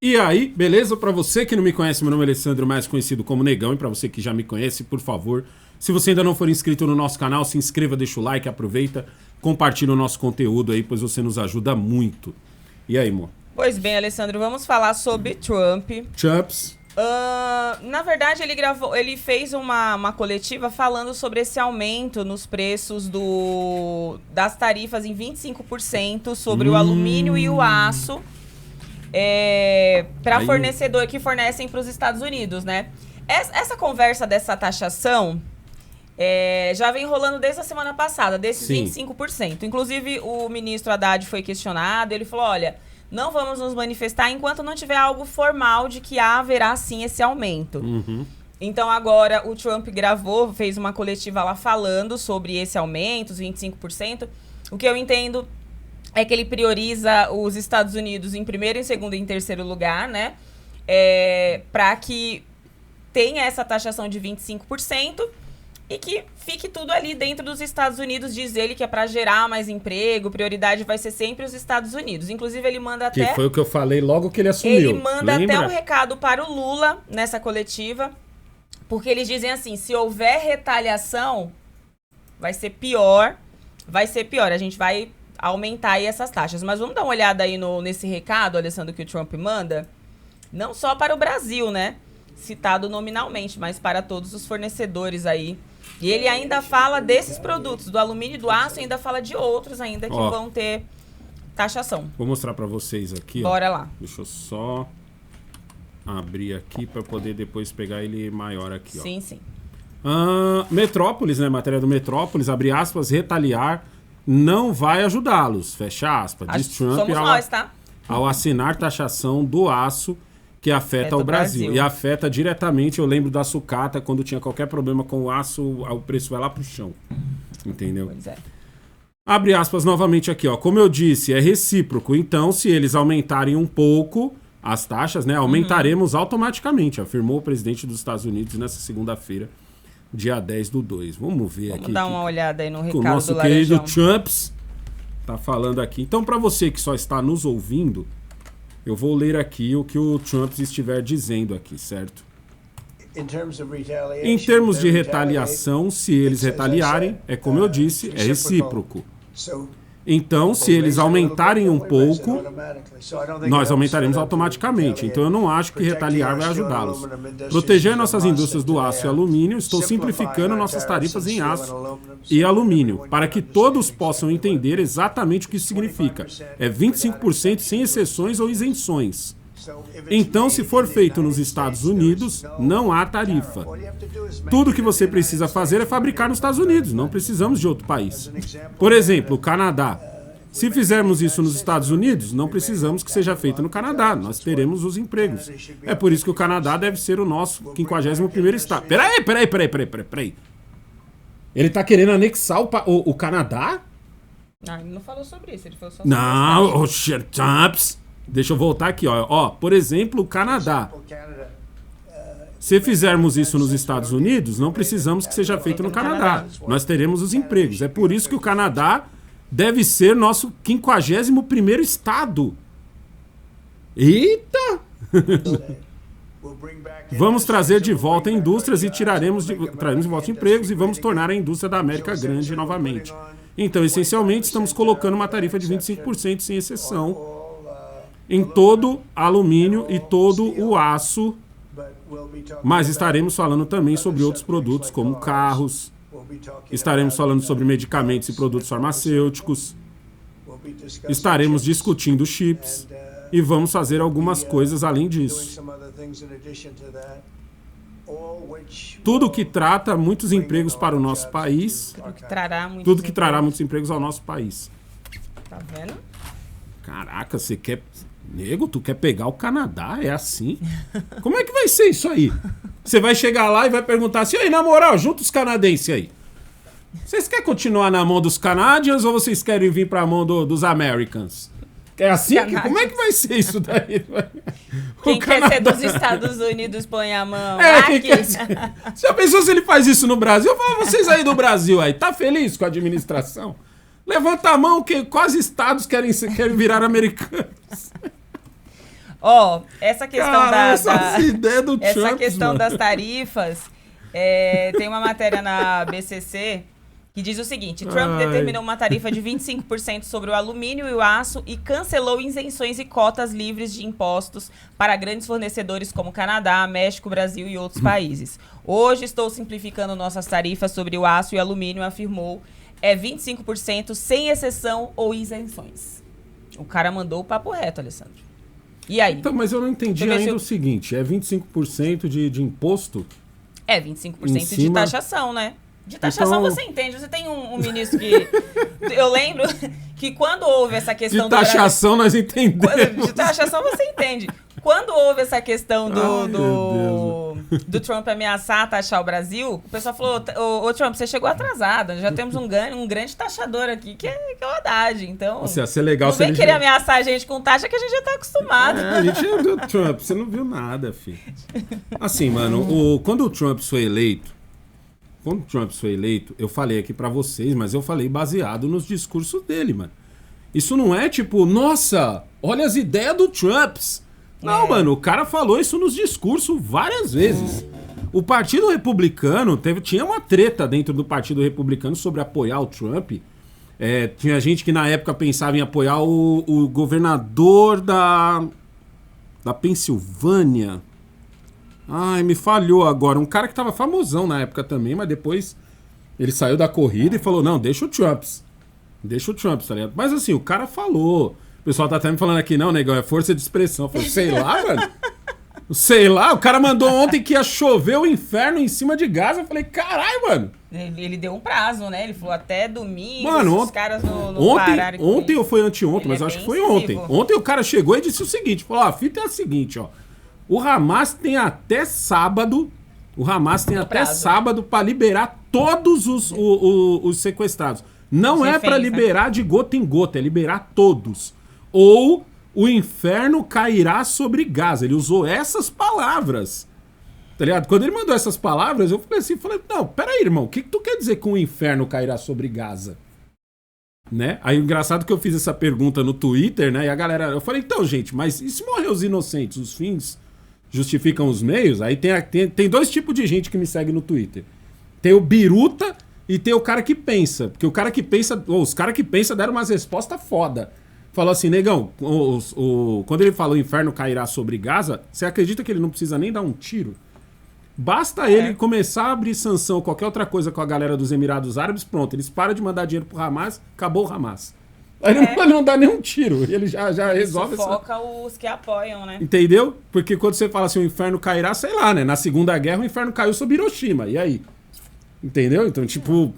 E aí, beleza? Pra você que não me conhece, meu nome é Alessandro, mais conhecido como Negão. E pra você que já me conhece, por favor, se você ainda não for inscrito no nosso canal, se inscreva, deixa o like, aproveita, compartilha o nosso conteúdo aí, pois você nos ajuda muito. E aí, amor? Pois bem, Alessandro, vamos falar sobre Trump. Trumps. Na verdade, ele fez uma coletiva falando sobre esse aumento nos preços das tarifas em 25% sobre o alumínio e o aço. Para fornecedor que fornecem para os Estados Unidos, né? Essa conversa dessa taxação já vem rolando desde a semana passada, desses 25%. Inclusive, o ministro Haddad foi questionado, ele falou, olha, não vamos nos manifestar enquanto não tiver algo formal de que haverá sim esse aumento. Uhum. Então agora o Trump fez uma coletiva lá falando sobre esse aumento, os 25%. O que eu entendo é que ele prioriza os Estados Unidos em primeiro, em segundo e em terceiro lugar, né? Para que tenha essa taxação de 25% e que fique tudo ali dentro dos Estados Unidos. Diz ele que é para gerar mais emprego, prioridade vai ser sempre os Estados Unidos. Inclusive, ele manda até... Que foi o que eu falei logo que ele assumiu. Ele manda até um recado para o Lula nessa coletiva, porque eles dizem assim, se houver retaliação, vai ser pior. A gente vai aumentar aí essas taxas. Mas vamos dar uma olhada aí nesse recado, Alessandro, que o Trump manda. Não só para o Brasil, né? Citado nominalmente, mas para todos os fornecedores aí. E ele ainda fala desses produtos, do alumínio e do aço, e ainda fala de outros ainda que vão ter taxação. Vou mostrar para vocês aqui. Bora lá. Deixa eu só abrir aqui para poder depois pegar ele maior aqui. Sim. Metrópolis, né? Matéria do Metrópolis, abre aspas, retaliar não vai ajudá-los, fecha aspas. Diz Trump somos nós, tá? Ao assinar taxação do aço que afeta o Brasil. E afeta diretamente, eu lembro da sucata, quando tinha qualquer problema com o aço, o preço vai lá pro chão. Entendeu? Pois é. Abre aspas novamente aqui, ó. Como eu disse, é recíproco. Então, se eles aumentarem um pouco as taxas, né? Aumentaremos automaticamente, afirmou o presidente dos Estados Unidos nessa segunda-feira, dia 10/2. Vamos ver aqui. Vamos dar uma olhada aí no recado do nosso Larejão. querido Trumps tá falando aqui. Então, para você que só está nos ouvindo, eu vou ler aqui o que o Trump estiver dizendo aqui, certo? Em termos de retaliação, se eles retaliarem, é como eu disse, é recíproco. Então, se eles aumentarem um pouco, nós aumentaremos automaticamente. Então, eu não acho que retaliar vai ajudá-los. Proteger nossas indústrias do aço e alumínio, estou simplificando nossas tarifas em aço e alumínio, para que todos possam entender exatamente o que isso significa. É 25% sem exceções ou isenções. Então, se for feito nos Estados Unidos, não há tarifa. Tudo que você precisa fazer é fabricar nos Estados Unidos, não precisamos de outro país. Por exemplo, o Canadá. Se fizermos isso nos Estados Unidos, não precisamos que seja feito no Canadá, nós teremos os empregos. É por isso que o Canadá deve ser o nosso 51º estado. Peraí. Ele tá querendo anexar o Canadá? Não, ele não falou sobre isso, ele falou só sobre não, Trumps. Deixa eu voltar aqui, ó. Por exemplo, o Canadá. Se fizermos isso nos Estados Unidos, não precisamos que seja feito no Canadá. Nós teremos os empregos. É por isso que o Canadá deve ser nosso 51º estado. Eita! Vamos trazer de volta indústrias e traremos de volta empregos e vamos tornar a indústria da América grande novamente. Então, essencialmente, estamos colocando uma tarifa de 25% sem exceção em todo alumínio e todo o aço, mas estaremos falando também sobre outros produtos como carros, estaremos falando sobre medicamentos e produtos farmacêuticos, estaremos discutindo chips e vamos fazer algumas coisas além disso. Tudo que trata muitos empregos para o nosso país, tudo que trará muitos empregos ao nosso país. Tá vendo? Caraca, você quer... Nego, tu quer pegar o Canadá? É assim? Como é que vai ser isso aí? Você vai chegar lá e vai perguntar assim, aí, na moral, junta os canadenses aí. Vocês querem continuar na mão dos Canadians ou vocês querem vir pra mão dos Americans? É assim? Como é que vai ser isso daí? Quem quer ser dos Estados Unidos põe a mão. Você já pensou se ele faz isso no Brasil? Eu falo, vocês aí do Brasil aí, tá feliz com a administração? Levanta a mão que quase estados querem virar americanos. Ó, essa questão essa questão das tarifas, tem uma matéria na BCC que diz o seguinte: Trump determinou uma tarifa de 25% sobre o alumínio e o aço e cancelou isenções e cotas livres de impostos para grandes fornecedores como Canadá, México, Brasil e outros países. Hoje estou simplificando nossas tarifas sobre o aço e alumínio, afirmou. É 25% sem exceção ou isenções. O cara mandou o papo reto, Alessandro. E aí? Então, mas eu não entendi ainda o seguinte, é 25% de imposto? É 25% de taxação, né? De taxação então, você entende, você tem um ministro que... Eu lembro que quando houve essa questão... De taxação nós entendemos. De taxação você entende. Quando houve essa questão do Trump ameaçar taxar o Brasil, o pessoal falou, ô Trump, você chegou atrasado, já temos um grande taxador aqui, que é o Haddad, então... Nossa, ia ser legal não vem querer ameaçar a gente com taxa que a gente já tá acostumado. A gente já viu o Trump, você não viu nada, filho. Assim, mano, quando o Trump foi eleito, eu falei aqui pra vocês, mas eu falei baseado nos discursos dele, mano. Isso não é tipo, nossa, olha as ideias do Trump. Não, mano, o cara falou isso nos discursos várias vezes. O Partido Republicano, tinha uma treta dentro do Partido Republicano sobre apoiar o Trump. Tinha gente que na época pensava em apoiar o governador da Pensilvânia. Ai, me falhou agora. Um cara que tava famosão na época também, mas depois ele saiu da corrida e falou, não, deixa o Trump, tá ligado? Mas assim, o cara falou. O pessoal tá até me falando aqui, não, negão, é força de expressão. Eu falei, sei lá, mano. Sei lá, o cara mandou ontem que ia chover o inferno em cima de Gaza. Eu falei, caralho, mano. Ele deu um prazo, né? Ele falou até domingo, mano, os caras não pararam. Ontem ou foi anteontem, mas acho que foi ontem. Ontem o cara chegou e disse o seguinte, falou, a fita é a seguinte, ó. O Hamas tem até sábado pra liberar todos os sequestrados. Não é pra liberar de gota em gota, é liberar todos. Ou o inferno cairá sobre Gaza. Ele usou essas palavras. Tá ligado? Quando ele mandou essas palavras, eu falei, não, peraí, irmão, o que tu quer dizer que o inferno cairá sobre Gaza? Né? Aí o engraçado que eu fiz essa pergunta no Twitter, né? E a galera, eu falei, então, gente, mas e se morrer os inocentes? Os fins justificam os meios? Aí tem dois tipos de gente que me segue no Twitter. Tem o biruta e tem o cara que pensa. Porque o cara que pensa, os caras que pensam deram umas respostas foda. Falou assim, negão, quando ele falou o inferno cairá sobre Gaza, você acredita que ele não precisa nem dar um tiro? Basta ele começar a abrir sanção ou qualquer outra coisa com a galera dos Emirados Árabes, pronto, eles param de mandar dinheiro pro Hamas, acabou o Hamas. Aí ele não dá nenhum tiro, ele já resolve isso. Foca os que apoiam, né? Entendeu? Porque quando você fala assim, o inferno cairá, sei lá, né? Na Segunda Guerra o inferno caiu sobre Hiroshima, e aí? Entendeu? Então, tipo...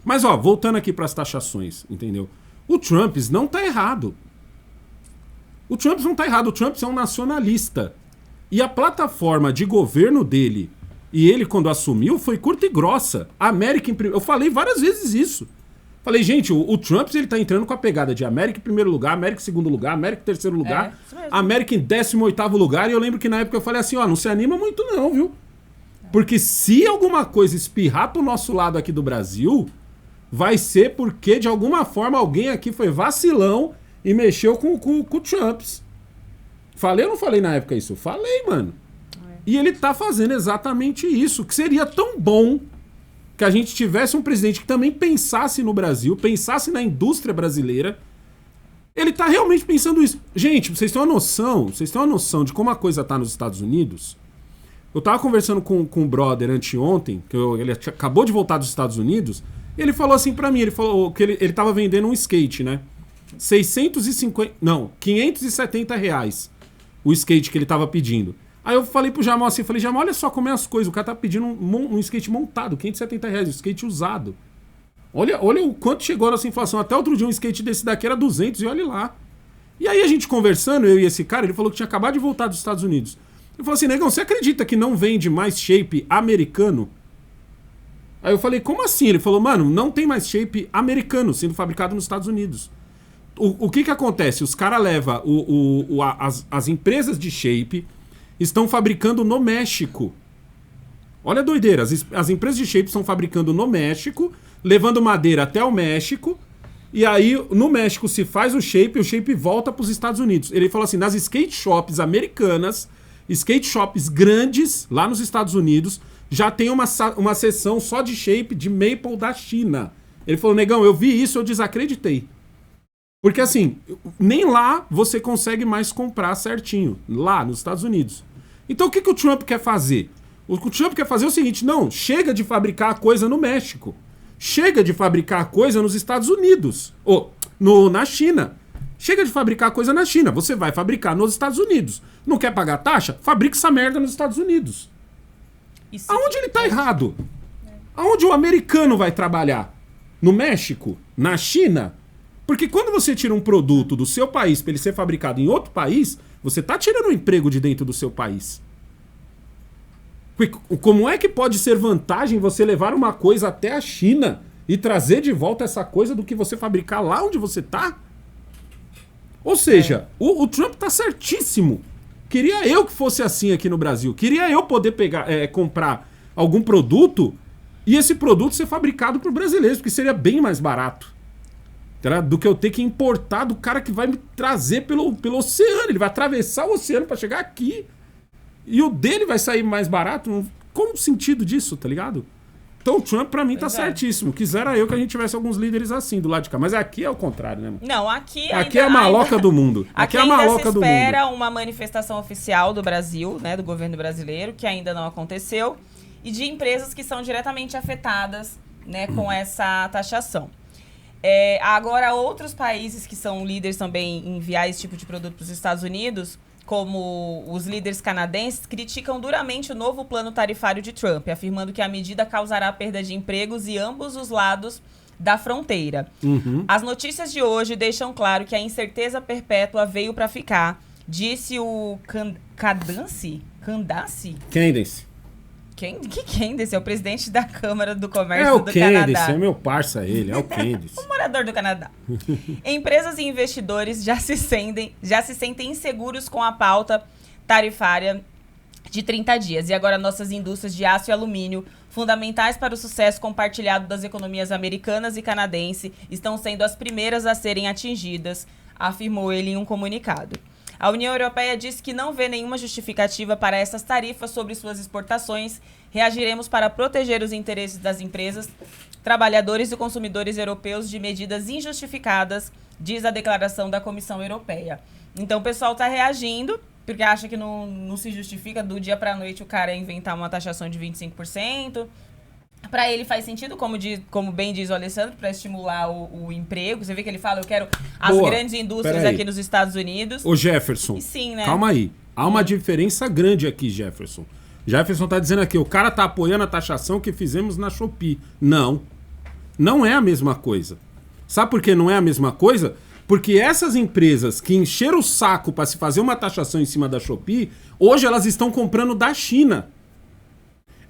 Mas, ó, voltando aqui pras taxações, entendeu? O Trump não tá errado. O Trump não tá errado. O Trump é um nacionalista. E a plataforma de governo dele, e ele quando assumiu, foi curta e grossa. A América em primeiro... Eu falei várias vezes isso. Falei, gente, o Trump ele tá entrando com a pegada de América em primeiro lugar, América em segundo lugar, América em terceiro lugar, América em 18º lugar. E eu lembro que na época eu falei assim, ó, não se anima muito não, viu? Porque se alguma coisa espirrar pro nosso lado aqui do Brasil... vai ser porque, de alguma forma, alguém aqui foi vacilão e mexeu com o Trumps. Falei ou não falei na época isso? Falei, mano. E ele tá fazendo exatamente isso. Que seria tão bom que a gente tivesse um presidente que também pensasse no Brasil, pensasse na indústria brasileira. Ele tá realmente pensando isso. Gente, vocês têm uma noção de como a coisa tá nos Estados Unidos? Eu tava conversando com um brother anteontem, que ele acabou de voltar dos Estados Unidos. Ele falou assim pra mim, ele falou que ele tava vendendo um skate, né? 570 reais o skate que ele tava pedindo. Aí eu falei pro Jamal assim, Jamal, olha só como é as coisas, o cara tá pedindo um skate montado, 570 reais, um skate usado. Olha o quanto chegou a nossa inflação. Até outro dia um skate desse daqui era 200 e olha lá. E aí a gente conversando, eu e esse cara, ele falou que tinha acabado de voltar dos Estados Unidos. Ele falou assim, negão, você acredita que não vende mais shape americano? Aí eu falei, como assim? Ele falou, mano, não tem mais shape americano sendo fabricado nos Estados Unidos. O que acontece? Os caras levam as empresas de shape estão fabricando no México. Olha a doideira. As empresas de shape estão fabricando no México, levando madeira até o México, E aí, no México, se faz o shape volta para os Estados Unidos. Ele falou assim, nas skate shops americanas, skate shops grandes, lá nos Estados Unidos, já tem uma seção só de shape de maple da China. Ele falou, negão, eu vi isso, eu desacreditei. Porque assim, nem lá você consegue mais comprar certinho, lá nos Estados Unidos. Então o que o Trump quer fazer? O Trump quer fazer é o seguinte, não, chega de fabricar coisa no México. Chega de fabricar coisa nos Estados Unidos. Ou na China. Chega de fabricar coisa na China. Você vai fabricar nos Estados Unidos. Não quer pagar taxa? Fabrica essa merda nos Estados Unidos. Aonde ele tá errado? Aonde o americano vai trabalhar? No México? Na China? Porque quando você tira um produto do seu país para ele ser fabricado em outro país, você tá tirando o emprego de dentro do seu país. Como é que pode ser vantagem você levar uma coisa até a China e trazer de volta essa coisa do que você fabricar lá onde você tá? Ou seja, o Trump tá certíssimo. Queria eu que fosse assim aqui no Brasil. Queria eu poder comprar algum produto e esse produto ser fabricado por brasileiros, porque seria bem mais barato do que eu ter que importar do cara que vai me trazer pelo oceano. Ele vai atravessar o oceano para chegar aqui. E o dele vai sair mais barato? Qual o sentido disso, tá ligado? Então o Trump, pra mim, tá certíssimo. Quisera eu que a gente tivesse alguns líderes assim do lado de cá. Mas aqui é o contrário, né? Não, aqui é a maloca do mundo. Aqui é a maloca do mundo. Se espera uma manifestação oficial do Brasil, né, do governo brasileiro, que ainda não aconteceu, e de empresas que são diretamente afetadas, né, com essa taxação. Agora, outros países que são líderes também em enviar esse tipo de produto para os Estados Unidos, como os líderes canadenses, criticam duramente o novo plano tarifário de Trump, afirmando que a medida causará perda de empregos em ambos os lados da fronteira. As notícias de hoje deixam claro que a incerteza perpétua veio para ficar, disse o Candace? Candace é o presidente da Câmara do Comércio do Canadá. É meu parça ele, é o Candace. Um morador do Canadá. Empresas e investidores já se sentem inseguros com a pauta tarifária de 30 dias. E agora nossas indústrias de aço e alumínio, fundamentais para o sucesso compartilhado das economias americanas e canadense, estão sendo as primeiras a serem atingidas, afirmou ele em um comunicado. A União Europeia disse que não vê nenhuma justificativa para essas tarifas sobre suas exportações. Reagiremos para proteger os interesses das empresas, trabalhadores e consumidores europeus de medidas injustificadas, diz a declaração da Comissão Europeia. Então o pessoal está reagindo, porque acha que não se justifica do dia para a noite o cara inventar uma taxação de 25%. Para ele faz sentido, como bem diz o Alessandro, para estimular o emprego. Você vê que ele fala, eu quero as grandes indústrias aqui nos Estados Unidos. Ô Jefferson, e sim, né? Calma aí. Há uma diferença grande aqui, Jefferson. Jefferson tá dizendo aqui, o cara tá apoiando a taxação que fizemos na Shopee. Não é a mesma coisa. Sabe por que não é a mesma coisa? Porque essas empresas que encheram o saco para se fazer uma taxação em cima da Shopee, hoje elas estão comprando da China.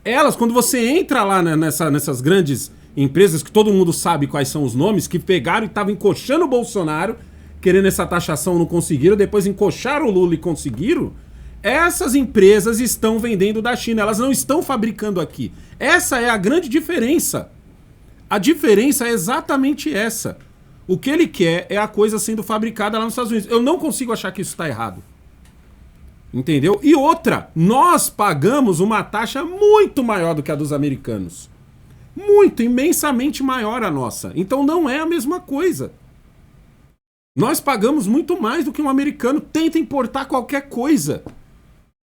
Elas, quando você entra lá nessas grandes empresas, que todo mundo sabe quais são os nomes, que pegaram e estavam encoxando o Bolsonaro, querendo essa taxação, não conseguiram, depois encoxaram o Lula e conseguiram, essas empresas estão vendendo da China, elas não estão fabricando aqui. Essa é a grande diferença. A diferença é exatamente essa. O que ele quer é a coisa sendo fabricada lá nos Estados Unidos. Eu não consigo achar que isso está errado. Entendeu? E outra, nós pagamos uma taxa muito maior do que a dos americanos. Muito, imensamente maior a nossa. Então não é a mesma coisa. Nós pagamos muito mais do que um americano tenta importar qualquer coisa.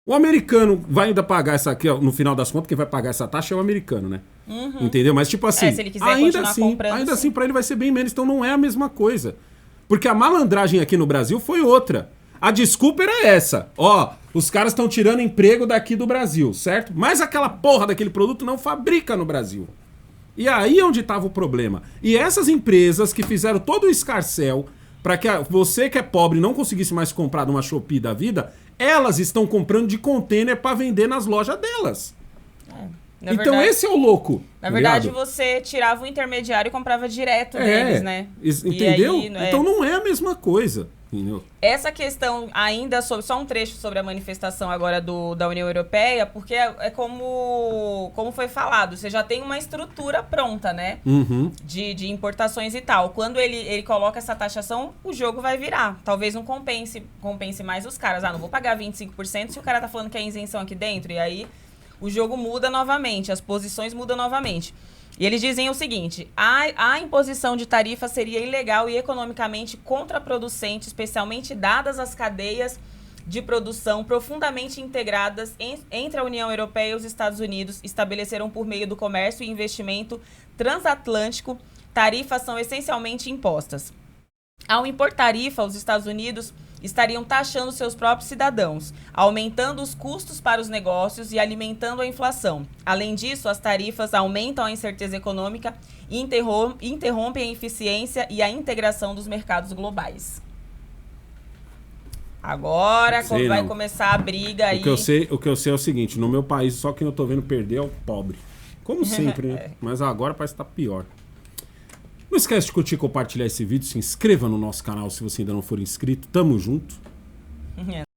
O americano vai ainda pagar essa aqui, no final das contas, quem vai pagar essa taxa é o americano, né? Entendeu? Mas tipo assim, se ele quiser ainda assim para ele vai ser bem menos. Então não é a mesma coisa. Porque a malandragem aqui no Brasil foi outra. A desculpa era essa. Os caras estão tirando emprego daqui do Brasil, certo? Mas aquela porra daquele produto não fabrica no Brasil. E aí é onde estava o problema. E essas empresas que fizeram todo o escarcéu para que você que é pobre não conseguisse mais comprar numa Shopee da vida, elas estão comprando de container para vender nas lojas delas. Então verdade, esse é o louco. Na verdade, você tirava o intermediário e comprava direto deles, né? Entendeu? Então não é a mesma coisa. Entendeu? Essa questão ainda sobre, só um trecho sobre a manifestação agora da União Europeia, porque é como foi falado, você já tem uma estrutura pronta, né? De importações e tal. Quando ele coloca essa taxação, o jogo vai virar. Talvez não compense mais os caras. Não vou pagar 25% se o cara tá falando que é isenção aqui dentro. E aí o jogo muda novamente, as posições mudam novamente. E eles dizem o seguinte: a imposição de tarifa seria ilegal e economicamente contraproducente, especialmente dadas as cadeias de produção profundamente integradas entre a União Europeia e os Estados Unidos, estabeleceram por meio do comércio e investimento transatlântico, tarifas são essencialmente impostas. Ao impor tarifa, os Estados Unidos estariam taxando seus próprios cidadãos, aumentando os custos para os negócios e alimentando a inflação. Além disso, as tarifas aumentam a incerteza econômica e interrompem a eficiência e a integração dos mercados globais. Agora vai começar a briga aí. O que eu sei é o seguinte: no meu país, só quem eu tô vendo perder é o pobre. Como sempre, né? Mas agora parece que tá pior. Não esquece de curtir e compartilhar esse vídeo. Se inscreva no nosso canal se você ainda não for inscrito. Tamo junto.